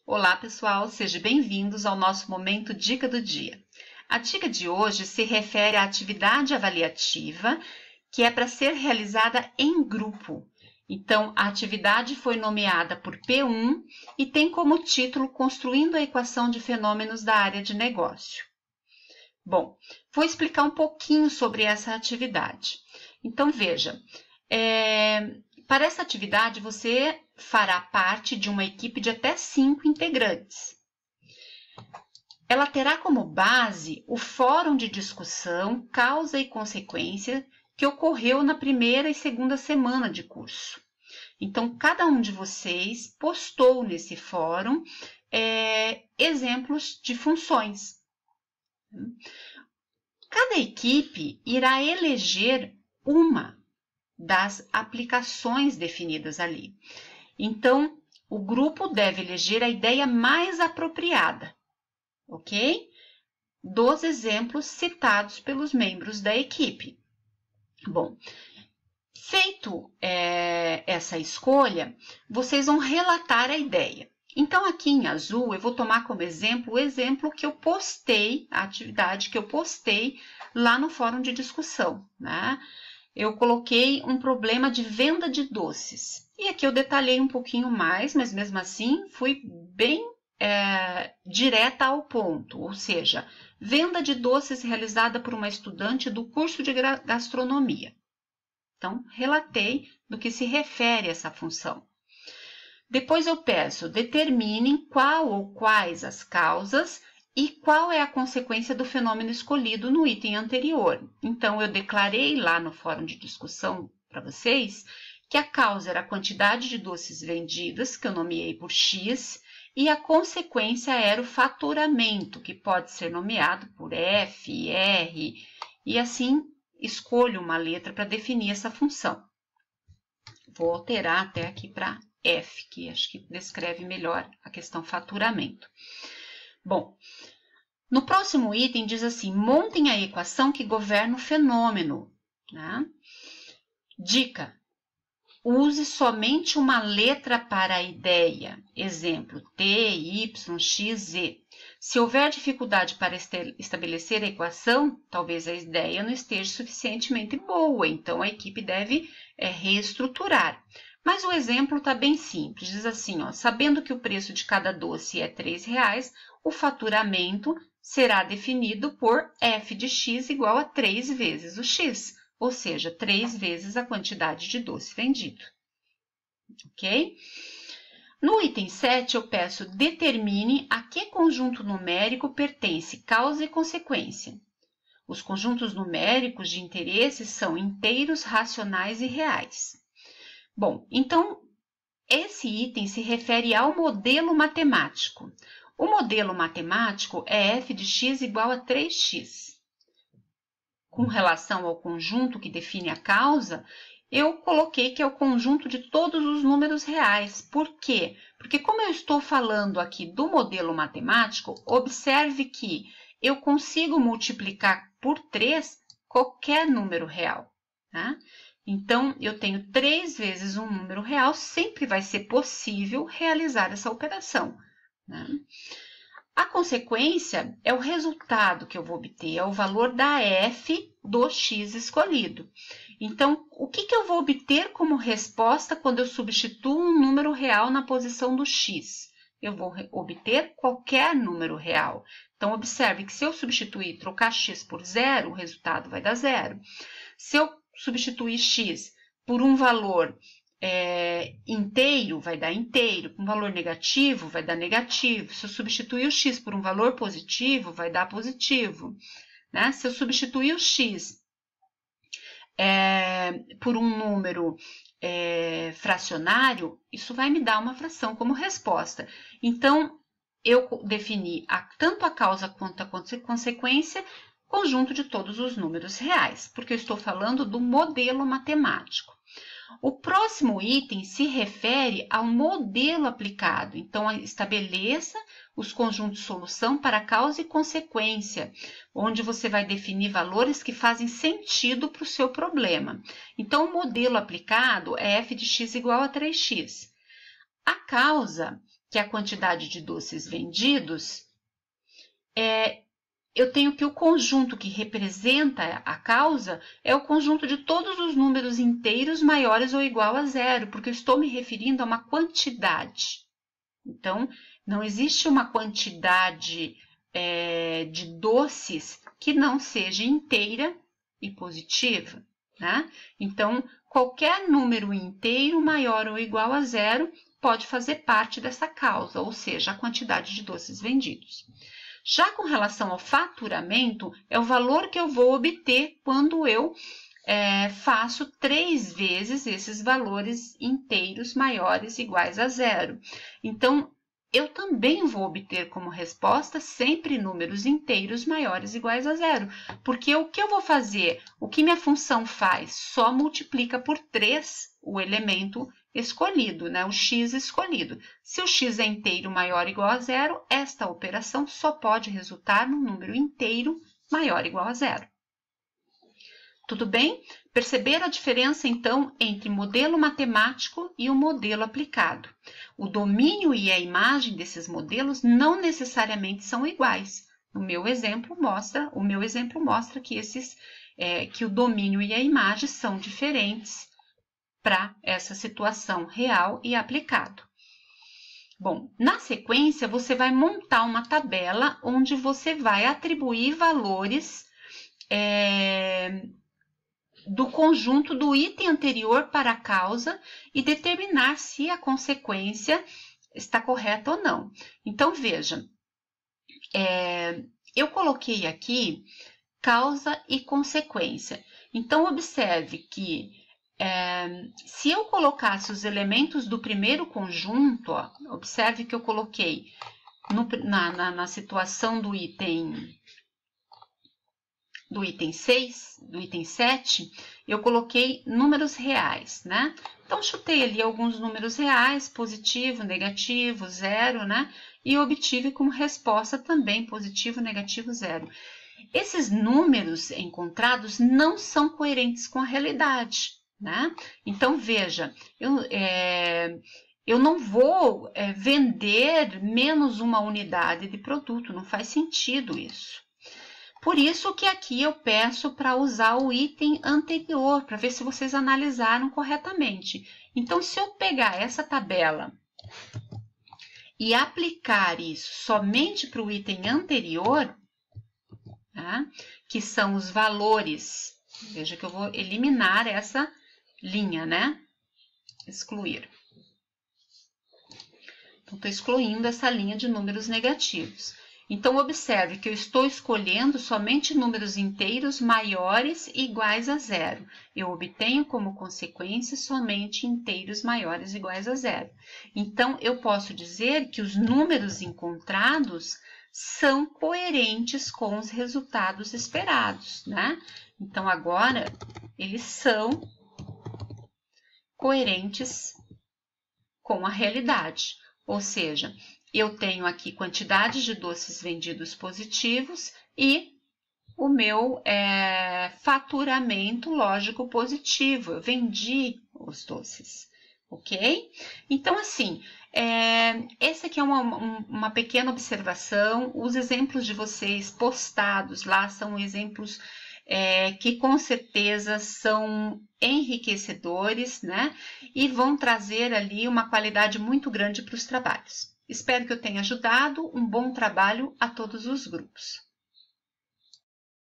Olá, pessoal, sejam bem-vindos ao nosso momento Dica do Dia. A dica de hoje se refere à atividade avaliativa que é para ser realizada em grupo. Então, a atividade foi nomeada por P1 e tem como título Construindo a Equação de Fenômenos da Área de Negócio. Bom, vou explicar um pouquinho sobre essa atividade. Então, veja, para essa atividade você fará parte de uma equipe de até 5 integrantes. Ela terá como base o fórum de discussão, causa e consequência que ocorreu na primeira e segunda semana de curso. Então, cada um de vocês postou nesse fórum exemplos de funções. Cada equipe irá eleger uma das aplicações definidas ali. Então, o grupo deve eleger a ideia mais apropriada, ok? Dos exemplos citados pelos membros da equipe. Bom, feito essa escolha, vocês vão relatar a ideia. Então, aqui em azul, eu vou tomar como exemplo o exemplo que eu postei, a atividade que eu postei lá no fórum de discussão, né? Eu coloquei um problema de venda de doces. E aqui eu detalhei um pouquinho mais, mas mesmo assim fui bem direta ao ponto. Ou seja, venda de doces realizada por uma estudante do curso de gastronomia. Então, relatei do que se refere a essa função. Depois eu peço, determinem qual ou quais as causas e qual é a consequência do fenômeno escolhido no item anterior. Então, eu declarei lá no fórum de discussão para vocês que a causa era a quantidade de doces vendidas, que eu nomeei por X, e a consequência era o faturamento, que pode ser nomeado por F, R, e assim escolho uma letra para definir essa função. Vou alterar até aqui para F, que acho que descreve melhor a questão faturamento. Bom, no próximo item diz assim, montem a equação que governa o fenômeno. Né? Dica, use somente uma letra para a ideia. Exemplo, T, Y, X, Z. Se houver dificuldade para estabelecer a equação, talvez a ideia não esteja suficientemente boa, então a equipe deve reestruturar. Mas o exemplo está bem simples, diz assim, ó, sabendo que o preço de cada doce é R$3, o faturamento será definido por f de x igual a 3 vezes o x, ou seja, 3 vezes a quantidade de doce vendido. Ok? No item 7, eu peço determine a que conjunto numérico pertence causa e consequência. Os conjuntos numéricos de interesse são inteiros, racionais e reais. Bom, então, esse item se refere ao modelo matemático. O modelo matemático é f de x igual a 3x. Com relação ao conjunto que define a causa, eu coloquei que é o conjunto de todos os números reais. Por quê? Porque como eu estou falando aqui do modelo matemático, observe que eu consigo multiplicar por 3 qualquer número real. Tá? Então, eu tenho 3 vezes um número real, sempre vai ser possível realizar essa operação. Né? A consequência é o resultado que eu vou obter, é o valor da f do x escolhido. Então, o que eu vou obter como resposta quando eu substituo um número real na posição do x? Eu vou obter qualquer número real. Então, observe que se eu substituir, trocar x por zero, o resultado vai dar zero. Se eu substituir x por um valor inteiro, vai dar inteiro. Um valor negativo, vai dar negativo. Se eu substituir o x por um valor positivo, vai dar positivo. Né? Se eu substituir o x por um número fracionário, isso vai me dar uma fração como resposta. Então, eu defini tanto a causa quanto a consequência, conjunto de todos os números reais, porque eu estou falando do modelo matemático. O próximo item se refere ao modelo aplicado. Então, estabeleça os conjuntos de solução para causa e consequência, onde você vai definir valores que fazem sentido para o seu problema. Então, o modelo aplicado é f de x igual a 3x. A causa, que é a quantidade de doces vendidos, eu tenho que o conjunto que representa a causa é o conjunto de todos os números inteiros maiores ou igual a zero, porque eu estou me referindo a uma quantidade. Então, não existe uma quantidade de doces que não seja inteira e positiva, né? Então, qualquer número inteiro maior ou igual a zero pode fazer parte dessa causa, ou seja, a quantidade de doces vendidos. Já com relação ao faturamento, é o valor que eu vou obter quando eu faço 3 vezes esses valores inteiros maiores iguais a zero. Então, eu também vou obter como resposta sempre números inteiros maiores iguais a zero, porque o que eu vou fazer, o que minha função faz, só multiplica por 3 o elemento escolhido, né? O x escolhido. Se o x é inteiro maior ou igual a zero, esta operação só pode resultar num número inteiro maior ou igual a zero. Tudo bem? Perceberam a diferença, então, entre modelo matemático e o modelo aplicado. O domínio e a imagem desses modelos não necessariamente são iguais. O meu exemplo mostra que o domínio e a imagem são diferentes para essa situação real e aplicado. Bom, na sequência, você vai montar uma tabela onde você vai atribuir valores do conjunto do item anterior para a causa e determinar se a consequência está correta ou não. Então, veja, eu coloquei aqui causa e consequência. Então, observe que se eu colocasse os elementos do primeiro conjunto, ó, observe que eu coloquei na situação do item 6, do item 7, eu coloquei números reais, né? Então, chutei ali alguns números reais, positivo, negativo, zero, né? E obtive como resposta também positivo, negativo, zero. Esses números encontrados não são coerentes com a realidade, né? Então, veja, eu não vou vender menos uma unidade de produto, não faz sentido isso. Por isso que aqui eu peço para usar o item anterior, para ver se vocês analisaram corretamente. Então, se eu pegar essa tabela e aplicar isso somente para o item anterior, tá? Que são os valores, veja que eu vou eliminar essa linha, né? Excluir. Então, estou excluindo essa linha de números negativos. Então, observe que eu estou escolhendo somente números inteiros maiores e iguais a zero. Eu obtenho como consequência somente inteiros maiores e iguais a zero. Então, eu posso dizer que os números encontrados são coerentes com os resultados esperados, né? Então, agora, eles são coerentes com a realidade. Ou seja, eu tenho aqui quantidade de doces vendidos positivos e o meu faturamento lógico positivo. Eu vendi os doces, ok? Então, assim, essa aqui é uma pequena observação. Os exemplos de vocês postados lá são exemplos que com certeza são enriquecedores, né? E vão trazer ali uma qualidade muito grande para os trabalhos. Espero que eu tenha ajudado. Um bom trabalho a todos os grupos.